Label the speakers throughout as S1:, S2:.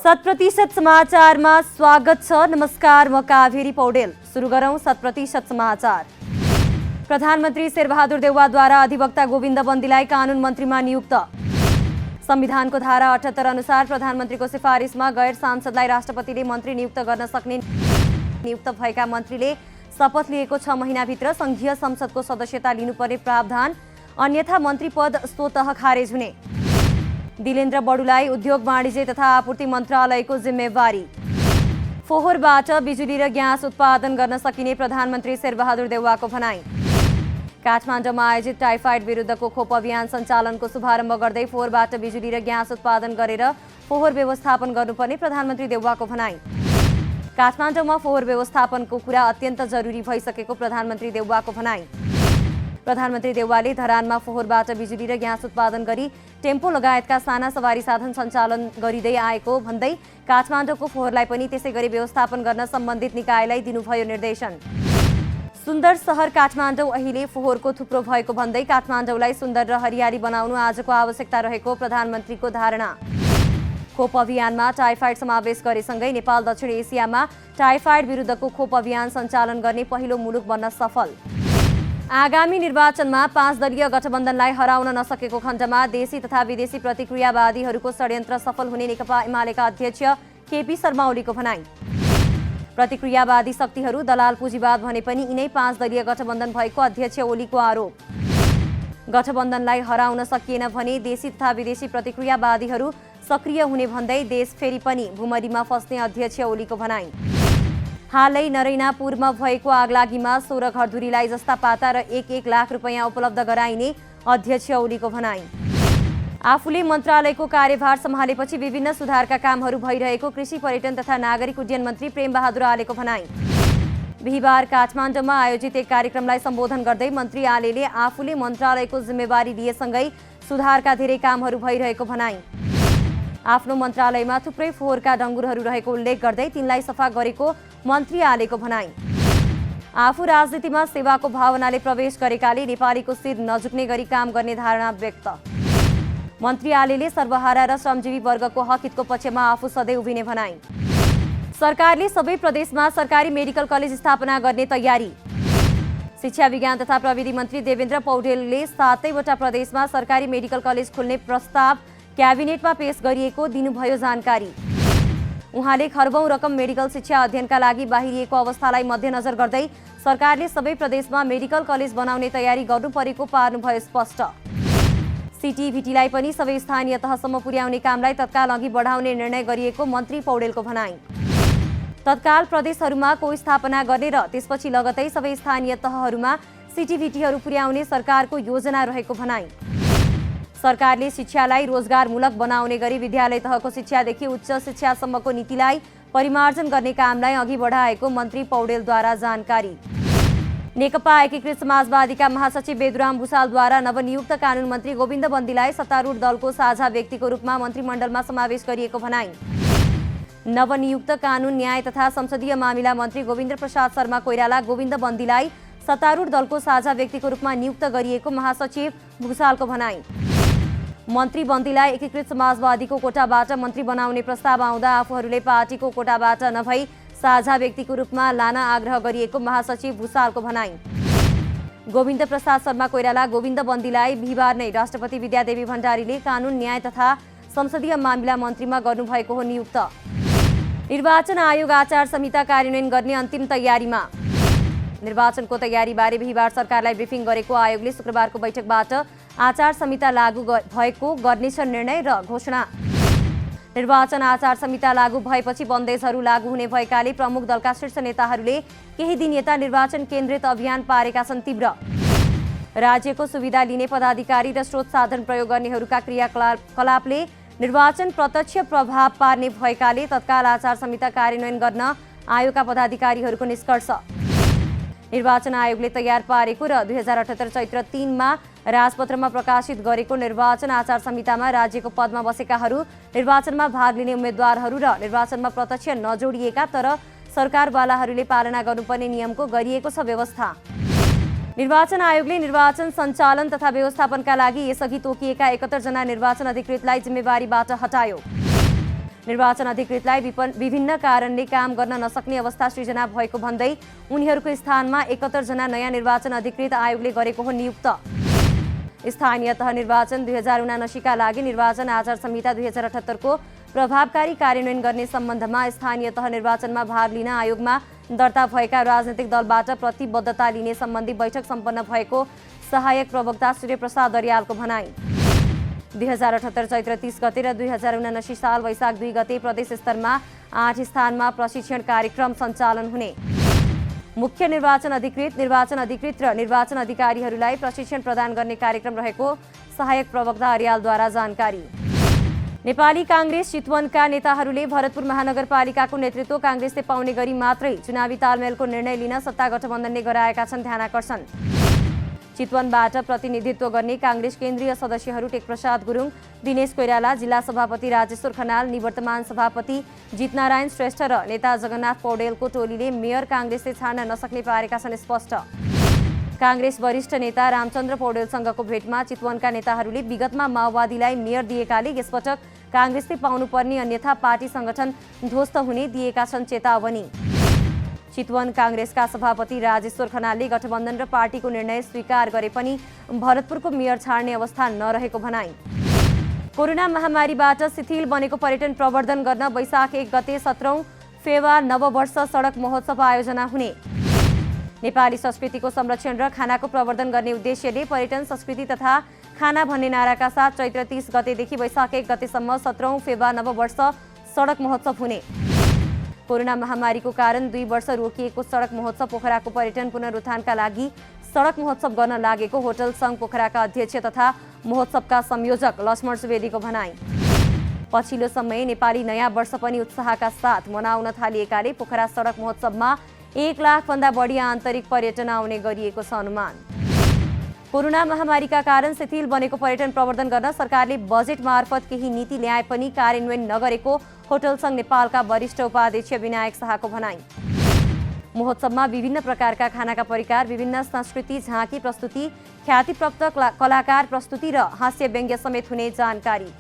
S1: शत समाचारमा स्वागत छ। नमस्कार, म काभेरी पौडेल। सुरु गरौं 100% समाचार। प्रधानमन्त्री शेरबहादुर देउवाद्वारा अधिवक्ता गोविन्द बन्दीलाई कानून मन्त्रीमा नियुक्त। संविधानको धारा 78 अनुसार प्रधानमन्त्रीको सिफारिसमा गैर सांसदलाई राष्ट्रपतिले मन्त्री नियुक्त गर्न सक्ने। नियुक्त भएका मन्त्रीले शपथ लिएको 6 महिनाभित्र संघीय संसदको सदस्यता लिनुपर्ने प्रावधान, अन्यथा मन्त्री पद स्वतः खारेज हुने। दिलेन्द्र बडुलाई उद्योग वाणिज्य तथा आपूर्ति मन्त्रालयको जिम्मेवारी। फोहोरबाट बिजुली र ग्यास उत्पादन गर्न सकिने प्रधानमन्त्री शेरबहादुर देउवाको भनाई। काठमाडौँमा आयोजित टाइफाइड विरुद्धको खोप अभियान सञ्चालनको शुभारम्भ गर्दै फोहोरबाट बिजुली र ग्यास उत्पादन गरेर फोहोर व्यवस्थापन गर्नुपर्ने प्रधानमन्त्री देउवाको भनाई। काठमाडौँमा फोहोर व्यवस्थापनको कुरा अत्यन्त जरुरी भइसकेको प्रधानमन्त्री देउवाको भनाई। प्रधानमन्त्री देउवाले धरानमा फोहोरबाट बिजुली र ग्यास उत्पादन गरी टेम्पो लगायतका साना सवारी साधन सञ्चालन गरिँदै आएको भन्दै काठमाडौँको फोहोरलाई पनि त्यसै गरी व्यवस्थापन गर्न सम्बन्धित निकायलाई दिनुभयो निर्देशन। सुन्दर सहर काठमाडौँ अहिले फोहोरको थुप्रो भएको भन्दै काठमाडौँलाई सुन्दर र हरियाली बनाउनु आजको आवश्यकता रहेको प्रधानमन्त्रीको धारणा। खोप अभियानमा टाइफाइड समावेश गरेसँगै नेपाल दक्षिण एसियामा टाइफाइड विरुद्धको खोप अभियान सञ्चालन गर्ने पहिलो मुलुक बन्न सफल। आगामी निर्वाचनमा 5 दलीय गठबन्धनलाई हराउन नसकेको खण्डमा देशी तथा विदेशी प्रतिक्रियावादीहरूको षड्यन्त्र सफल हुने नेकपा एमालेका अध्यक्ष केपी शर्मा ओलीको भनाई। प्रतिक्रियावादी शक्तिहरू दलाल पुँजीवाद भने पनि यिनै 5 दलीय गठबन्धन भएको अध्यक्ष ओलीको आरोप। गठबन्धनलाई हराउन सकिएन भने देशी तथा विदेशी प्रतिक्रियावादीहरू सक्रिय हुने भन्दै देश फेरि पनि भुमरीमा फस्ने अध्यक्ष ओलीको भनाई। हालै नरैनापुरमा भएको आगलागीमा 16 घरधुरीलाई जस्ता पाता र 1-1 लाख रुपैयाँ उपलब्ध गराइने अध्यक्ष ओलीको भनाई। आफूले मन्त्रालयको कार्यभार सम्हालेपछि विभिन्न सुधारका कामहरू भइरहेको कृषि पर्यटन तथा नागरिक उड्डयन मन्त्री प्रेमबहादुर आलेको भनाई। बिहिबार काठमाडौँमा आयोजित एक कार्यक्रमलाई सम्बोधन गर्दै मन्त्री आलेले आफूले मन्त्रालयको जिम्मेवारी लिएसँगै सुधारका धेरै कामहरू भइरहेको भनाई। आफ्नो मन्त्रालयमा थुप्रै फोहोरका डङ्गुरहरू रहेको उल्लेख गर्दै तिनलाई सफा गरेको मन्त्री आलेको भनाई। आफू राजनीतिमा सेवाको भावनाले प्रवेश गरेकाले नेपालीको शिर नझुक्ने गरी काम गर्ने धारणा व्यक्त। मन्त्री आलेले सर्वहारा र श्रमजीवी वर्गको हक हितको पक्षमा आफू सधैँ उभिने भनाई। सरकारले सबै प्रदेशमा सरकारी मेडिकल कलेज स्थापना गर्ने तयारी। शिक्षा विज्ञान तथा प्रविधि मन्त्री देवेन्द्र पौडेलले 7वटा प्रदेशमा सरकारी मेडिकल कलेज खोल्ने प्रस्ताव क्याबिनेटमा पेश गरिएको दिनुभयो जानकारी। उहाँले खर्बौं रकम मेडिकल शिक्षा अध्ययनका लागि बाहिरिएको अवस्थालाई मध्यनजर गर्दै सरकारले सबै प्रदेशमा मेडिकल कलेज बनाउने तयारी गर्नुपरेको पार्नुभयो स्पष्ट। सिटिभिटीलाई पनि सबै स्थानीय तहसम्म पुर्याउने कामलाई तत्काल अघि बढाउने निर्णय गरिएको मन्त्री पौडेलको भनाई। तत्काल प्रदेशहरूमा को स्थापना गर्ने र त्यसपछि लगतै सबै स्थानीय तहहरूमा सिटिभिटीहरू पुर्याउने सरकारको योजना रहेको भनाई। सरकारले शिक्षालाई रोजगारमूलक बनाउने गरी विद्यालय तहको शिक्षादेखि उच्च शिक्षासम्मको नीतिलाई परिमार्जन गर्ने कामलाई अघि बढाएको मन्त्री पौडेलद्वारा जानकारी। नेकपा एकीकृत समाजवादीका महासचिव बेदुराम भुसालद्वारा नवनियुक्त कानून मन्त्री गोविन्द बन्दीलाई सत्तारूढ दलको साझा व्यक्तिको रूपमा मन्त्रीमण्डलमा समावेश गरिएको भनाई। नवनियुक्त कानून न्याय तथा संसदीय मामिला मन्त्री गोविन्द प्रसाद शर्मा कोइराला गोविन्द बन्दीलाई सत्तारूढ दलको साझा व्यक्तिको रूपमा नियुक्त गरिएको महासचिव भुसालको भनाई। मन्त्री बन्दीलाई एकीकृत समाजवादीको कोटाबाट मन्त्री बनाउने प्रस्ताव आउँदा आफूहरूले पार्टीको कोटाबाट नभई साझा व्यक्तिको रूपमा लान आग्रह गरिएको महासचिव भुसालको भनाई। गोविन्द प्रसाद शर्मा कोइराला गोविन्द बन्दीलाई बिहिबार नै राष्ट्रपति विद्यादेवी भण्डारीले कानून न्याय तथा संसदीय मामिला मन्त्रीमा गर्नुभएको हो नियुक्त। निर्वाचन आयोग आचार संहिता कार्यान्वयन गर्ने अन्तिम तयारीमा। निर्वाचनको तयारीबारे बिहिबार सरकारलाई ब्रिफिङ गरेको आयोगले शुक्रबारको बैठकबाट आचार संहिता लागू भएको गर्नेछ निर्णय र घोषणा। निर्वाचन आचार संहिता लागू भएपछि बन्देजहरू लागू हुने भएकाले प्रमुख दलका शीर्ष नेताहरूले केही दिन यता निर्वाचन केन्द्रित अभियान पारेका छन् तीव्र। राज्यको सुविधा लिने पदाधिकारी र स्रोत साधन प्रयोग गर्नेहरूका क्रियाकलापले निर्वाचन प्रत्यक्ष प्रभाव पार्ने भएकाले तत्काल आचार संहिता कार्यान्वयन गर्न आयोगका पदाधिकारीहरूको निष्कर्ष। निर्वाचन आयोगले तयार पारेको र 2078 चैत्र 3 मा राजपत्रमा प्रकाशित गरेको निर्वाचन आचार संहितामा राज्यको पदमा बसेकाहरू, निर्वाचनमा भाग लिने उम्मेद्वारहरू र निर्वाचनमा प्रत्यक्ष नजोडिएका तर सरकारवालाहरूले पालना गर्नुपर्ने नियमको गरिएको छ व्यवस्था। निर्वाचन आयोगले निर्वाचन सञ्चालन तथा व्यवस्थापनका लागि यसअघि तोकिएका 71 जना निर्वाचन अधिकृतलाई जिम्मेवारीबाट हटायो। निर्वाचन अधिकृतलाई विभिन्न कारणले काम गर्न नसक्ने अवस्था सृजना भएको भन्दै उनीहरूको स्थानमा 71 जना नयाँ निर्वाचन अधिकृत आयोगले गरेको हो नियुक्त। स्थानीय तह निर्वाचन 2079 का लागि निर्वाचन आचार संहिता 2078 को प्रभावकारी कार्यान्वयन गर्ने सम्बन्धमा स्थानीय तह निर्वाचनमा भाग लिन आयोगमा दर्ता भएका राजनीतिक दलबाट प्रतिबद्धता लिने सम्बन्धी बैठक सम्पन्न भएको सहायक प्रवक्ता सूर्यप्रसाद अर्यालको भनाई। 2078 चैत्र 30 गते र 2079 साल वैशाख 2 गते प्रदेश स्तरमा 8 स्थानमा प्रशिक्षण कार्यक्रम सञ्चालन हुने। मुख्य निर्वाचन अधिकृत र निर्वाचन अधिकारीहरूलाई प्रशिक्षण प्रदान गर्ने कार्यक्रम रहेको सहायक प्रवक्ता अर्यालद्वारा जानकारी। नेपाली कांग्रेस चितवनका नेताहरूले भरतपुर महानगरपालिकाको नेतृत्व कांग्रेसले पाउने गरी मात्रै चुनावी तालमेलको निर्णय लिन सत्ता गठबन्धनले गराएका छन् ध्यानाकर्षण। चितवनबाट प्रतिनिधित्व गर्ने कांग्रेस केन्द्रीय सदस्यहरू टेकप्रसाद गुरुङ, दिनेश कोइराला, जिल्ला सभापति राजेश्वर खनाल, निवर्तमान सभापति जितनारायण श्रेष्ठ र नेता जगन्नाथ पौडेलको टोलीले मेयर कांग्रेसले छाड्न नसक्ने पारेका छन् स्पष्ट। कांग्रेस वरिष्ठ नेता रामचन्द्र पौडेलसँगको भेटमा चितवनका नेताहरूले विगतमा माओवादीलाई मेयर दिएकाले यसपटक कांग्रेसले पाउनुपर्ने अन्यथा पार्टी संगठन ध्वस्त हुने दिएका छन् चेतावनी। चितवन कांग्रेसका सभापति राजेश्वर खनालले गठबन्धन र पार्टीको निर्णय स्वीकार गरे पनि भरतपुरको मेयर छाड्ने अवस्था नरहेको भनाई। कोरोना महामारीबाट शिथिल बनेको पर्यटन प्रवर्धन गर्न वैशाख 1 गते 17औं फेवा नववर्ष सडक महोत्सव आयोजना हुने। नेपाली संस्कृतिको संरक्षण र खानाको प्रवर्धन गर्ने उद्देश्यले पर्यटन संस्कृति तथा खाना भन्ने नाराका साथ चैत्र 30 गतेदेखि वैशाख 1 गतेसम्म 17औं फेवा नववर्ष सडक महोत्सव हुने। कोरोना महामारीको कारण 2 वर्ष रोकिएको सडक महोत्सव पोखराको पर्यटन पुनरुत्थानका लागि सडक महोत्सव गर्न लागेको होटल संघ पोखराका अध्यक्ष तथा महोत्सवका संयोजक लक्ष्मण सुवेदीको भनाई। पछिल्लो समय नेपाली नयाँ वर्ष पनि उत्साहका साथ मनाउन थालिएकाले पोखरा सडक महोत्सवमा 1 लाखभन्दा बढी आन्तरिक पर्यटन आउने गरिएको छ अनुमान। कोरोना महामारीका कारण शिथिल बनेको पर्यटन प्रवर्धन गर्न सरकारले बजेट मार्फत केही नीति ल्याए पनि कार्यान्वयन नगरेको होटल संघ नेपालका वरिष्ठ उपाध्यक्ष विनायक शाहको भनाई। महोत्सवमा विभिन्न प्रकारका खानाका परिकार, विभिन्न संस्कृति झाँकी प्रस्तुति, ख्यातिप्राप्त कलाकार प्रस्तुति र हास्य व्यङ्ग्य समेत हुने जानकारी।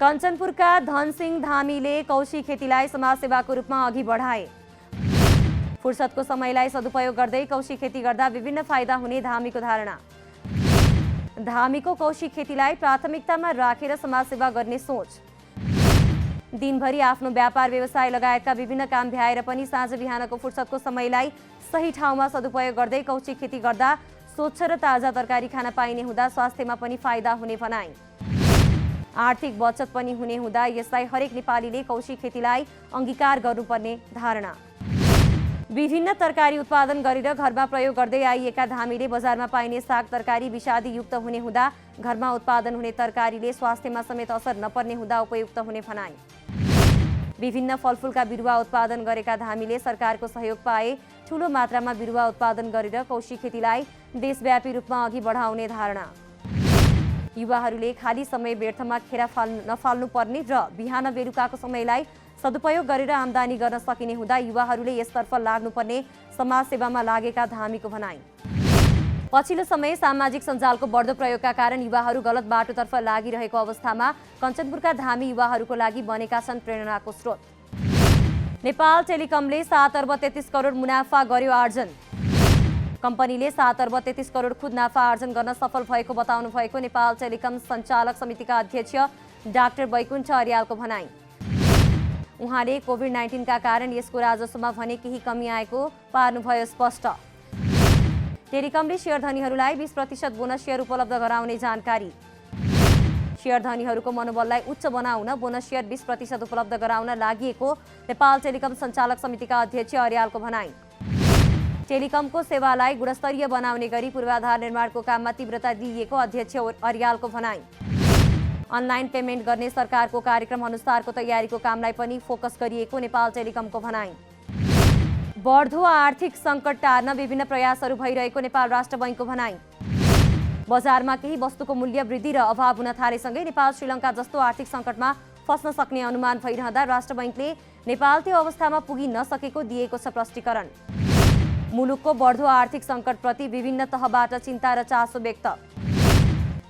S1: कञ्चनपुरका धनसिंह धामीले कौशी खेतीलाई समाजसेवाको रूपमा अघि बढाए। फुर्सदको समयलाई सदुपयोग गर्दै कौशी खेती गर्दा विभिन्न फाइदा हुने धामीको धारणा। धामीको कौशी खेतीलाई प्राथमिकतामा राखेर समाजसेवा गर्ने सोच। दिनभरि आफ्नो व्यापार व्यवसाय लगायतका विभिन्न काम भ्याएर पनि साँझ बिहानको फुर्सदको समयलाई सही ठाउँमा सदुपयोग गर्दै कौशी खेती गर्दा स्वच्छ र ताजा तरकारी खान पाइने हुँदा स्वास्थ्यमा पनि फाइदा हुने भनाई। आर्थिक बचत पनि हुने हुँदा यसलाई हरेक नेपालीले कौशी खेतीलाई अंगीकार गर्नुपर्ने धारणा। विभिन्न तरकारी उत्पादन गरेर घरमा प्रयोग गर्दै आइएका धामीले बजारमा पाइने साग तरकारी विषादी युक्त हुने हुँदा घरमा उत्पादन हुने तरकारीले स्वास्थ्यमा समेत असर नपर्ने हुँदा उपयुक्त हुने भनाई। विभिन्न फलफुलका बिरुवा उत्पादन गरेका धामीले सरकारको सहयोग पाए ठूलो मात्रामा बिरुवा उत्पादन गरेर कौशी खेतीलाई देशव्यापी रूपमा अघि बढाउने धारणा। युवाहरूले खाली समय व्यर्थमा खेर नफाल्नु पर्ने र बिहान बेलुकाको समयलाई सदुपयोग गरेर आम्दानी गर्न सकिने हुँदा युवाहरूले यसतर्फ लाग्नुपर्ने समाजसेवामा लागेका धामीको भनाई। पछिल्लो समय सामाजिक सञ्जालको बढ्दो प्रयोगका कारण युवाहरू गलत बाटोतर्फ लागिरहेको अवस्थामा कञ्चनपुरका धामी युवाहरूको लागि बनेका छन् प्रेरणाको स्रोत। नेपाल टेलिकमले 7 अर्ब 33 करोड मुनाफा गर्यो आर्जन। कम्पनीले 7 अर्ब 33 करोड खुद नाफा आर्जन गर्न सफल भएको बताउनु भएको नेपाल टेलिकम सञ्चालक समितिका अध्यक्ष डाक्टर वैकुण्ठ अर्यालको भनाई। उहाँले कोभिड-19 का कारण यसको राजस्वमा भने केही कमी आएको पार्नुभयो स्पष्ट। टेलिकमले शेयरधनीहरूलाई 20% बोनस शेयर उपलब्ध गराउने जानकारी। शेयरधनीहरूको मनोबललाई उच्च बनाउन बोनस शेयर 20% उपलब्ध गराउन लागिएको नेपाल टेलिकम सञ्चालक समितिका अध्यक्ष अर्यालको भनाई। टेलिकमको सेवालाई गुणस्तरीय बनाउने गरी पूर्वाधार निर्माणको काममा तीव्रता दिइएको अध्यक्ष अर्यालको भनाई। अनलाइन पेमेन्ट गर्ने सरकारको कार्यक्रम अनुसारको तयारीको कामलाई पनि फोकस गरिएको नेपाल टेलिकमको भनाई। बढ्दो आर्थिक सङ्कट टार्न विभिन्न प्रयासहरू भइरहेको नेपाल राष्ट्र बैंकको भनाई। बजारमा केही वस्तुको मूल्य वृद्धि र अभाव हुन थालेसँगै नेपाल श्रीलङ्का जस्तो आर्थिक सङ्कटमा फस्न सक्ने अनुमान भइरहँदा राष्ट्र बैंकले नेपाल त्यो अवस्थामा पुगी नसकेको दिएको छ प्रष्टीकरण। मुलुकको बढ्दो आर्थिक सङ्कटप्रति विभिन्न तहबाट चिन्ता र चासो व्यक्त।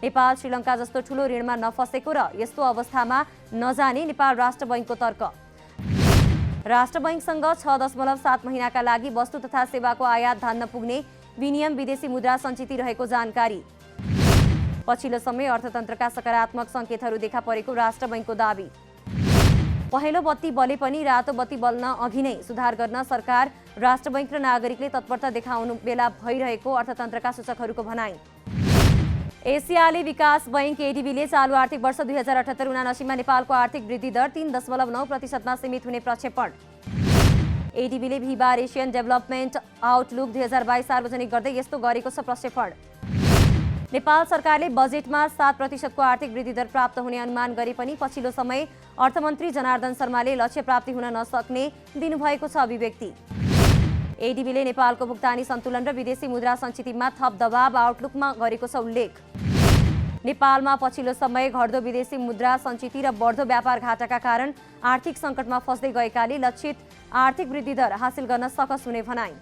S1: नेपाल श्रीलङ्का जस्तो ठूलो ऋणमा नफसेको र यस्तो अवस्थामा नजाने नेपाल राष्ट्र बैंकको तर्क। राष्ट्र बैंकसँग 6.7 महिनाका लागि वस्तु तथा सेवाको आयात धान्न पुग्ने विनियम विदेशी मुद्रा सञ्चित रहेको जानकारी। पछिल्लो समय अर्थतन्त्रका सकारात्मक सङ्केतहरू देखा परेको राष्ट्र बैंकको दाबी। पहेँलो बत्ती बले पनि रातो बत्ती बल्न अघि नै सुधार गर्न सरकार, राष्ट्र बैंक र नागरिकले तत्परता देखाउनु बेला भइरहेको अर्थतन्त्रका सूचकहरूको भनाइ। एसियाली विकास बैंक एडीबीले चालु आर्थिक वर्ष 2078-79 मा नेपालको आर्थिक वृद्धि दर 3.9% मा सीमित हुने प्रक्षेपण। एडीबीले बिहिबार एसियन डेभलपमेन्ट आउटलुक 2022 सार्वजनिक गर्दै यस्तो गरेको छ प्रक्षेपण। नेपाल सरकारले बजेटमा 7% को आर्थिक वृद्धि दर प्राप्त हुने अनुमान गरे पनि पछिल्लो समय अर्थमन्त्री जनार्दन शर्माले लक्ष्य प्राप्ति हुन नसक्ने दिनुभएको छ अभिव्यक्ति। एडीबीले नेपालको भुक्तानी सन्तुलन र विदेशी मुद्रा सञ्चितमा थप दबाव आउटलुकमा गरेको छ उल्लेख। नेपालमा पछिल्लो समय घट्दो विदेशी मुद्रा सञ्चित र बढ्दो व्यापार घाटाका कारण आर्थिक सङ्कटमा फस्दै गएकाले लक्षित आर्थिक वृद्धि दर हासिल गर्न सकस हुने भनाइ।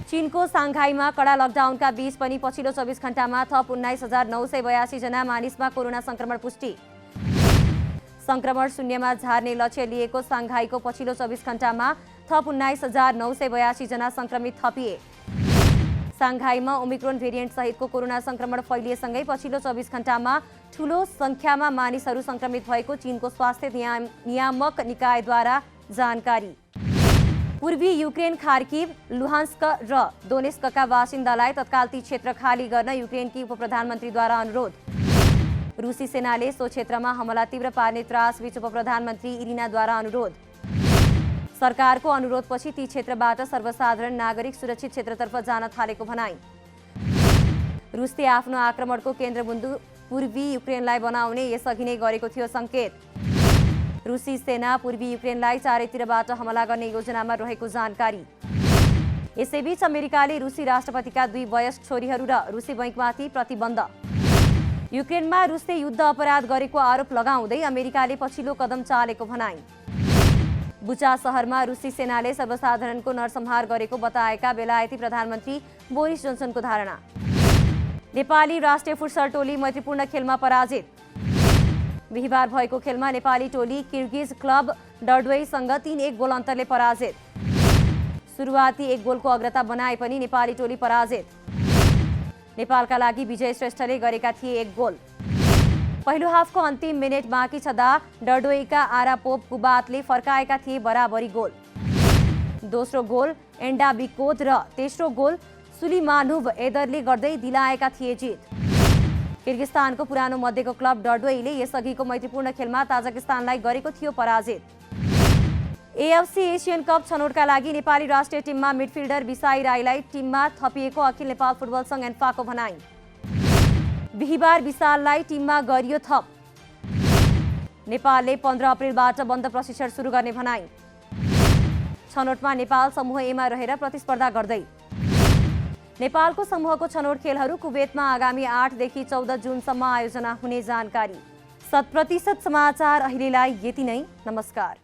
S1: चीनको साङ्घाईमा कडा लकडाउनका बीच पनि पछिल्लो 24 घण्टामा थप 19,982 जना मानिसमा कोरोना संक्रमण पुष्टि। संक्रमण शून्यमा झार्ने लक्ष्य लिएको साङ्घाईको पछिल्लो 24 घण्टामा थप 19,982 जना संक्रमित थपिए। साङ्घाईमा ओमिक्रोन भेरिएन्ट सहितको कोरोना संक्रमण फैलिएसँगै पछिल्लो 24 घण्टामा ठूलो संख्यामा मानिसहरू संक्रमित भएको चीनको स्वास्थ्य नियामक निकायद्वारा जानकारी। पूर्वी युक्रेन खार्किव, लुहान्स्क र दोनेस्कका बासिन्दालाई तत्काल ती क्षेत्र खाली गर्न युक्रेनकी उपप्रधानमन्त्रीद्वारा अनुरोध। रुसी सेनाले सो क्षेत्रमा हमला तीव्र पार्ने त्रासबीच उपप्रधानमन्त्री इरिनाद्वारा अनुरोध। सरकारको अनुरोधपछि ती क्षेत्रबाट सर्वसाधारण नागरिक सुरक्षित क्षेत्रतर्फ जान थालेको भनाइ। रुसले आफ्नो आक्रमणको केन्द्रबिन्दु पूर्वी युक्रेनलाई बनाउने यसअघि नै गरेको थियो सङ्केत। रुसी सेना पूर्वी युक्रेनलाई चारैतिरबाट हमला गर्ने योजनामा रहेको जानकारी। यसैबीच अमेरिकाले रुसी राष्ट्रपतिका 2 वयस्क छोरीहरू र रुसी बैंकमाथि प्रतिबन्ध। युक्रेनमा रुसले युद्ध अपराध गरेको आरोप लगाउँदै अमेरिकाले पछिल्लो कदम चालेको भनाइ। बुचा शहरमा रुसी सेनाले सर्वसाधारणको नरसंहार गरेको बताएका बेलायती प्रधानमन्त्री बोरिस जोन्सनको धारणा। नेपाली राष्ट्रिय फुटसल टोली मैत्रीपूर्ण खेलमा पराजित। बिहिबार भएको खेलमा नेपाली टोली किर्गिज क्लब डर्डवेसँग 3-1 गोल अन्तरले पराजित। सुरुवाती 1 गोलको अग्रता बनाए पनि नेपाली टोली पराजित। नेपालका लागि विजय श्रेष्ठले गरेका थिए 1 गोल। पहिलो हाफको अन्तिम मिनेट बाँकी छँदा डर्डोईका आरापोप कुबातले फर्काएका थिए बराबरी गोल। दोस्रो गोल एन्डाबिकोद र तेस्रो गोल सुलिमानुभ एदरले गर्दै दिलाएका थिए जित। किर्गिस्तानको पुरानो मध्यको क्लब डर्डोईले यसअघिको मैत्रीपूर्ण खेलमा ताजिकिस्तानलाई गरेको थियो पराजित। एएफसी एसियन कप छनौटका लागि नेपाली राष्ट्रिय टिममा मिडफिल्डर विसाई राईलाई टिममा थपिएको अखिल नेपाल फुटबल सङ्घ एन्फाको भनाइ। बिहिबार विशाललाई टिममा गरियो थप। नेपालले 15 अप्रिलबाट बन्द प्रशिक्षण सुरु गर्ने भनाइ। छनौटमा नेपाल समूह एमा रहेर प्रतिस्पर्धा गर्दै। नेपालको समूहको छनौट खेलहरू कुवेतमा आगामी 8 देखि 14 जुनसम्म आयोजना हुने जानकारी। 100% समाचार अहिलेलाई यति नै। नमस्कार।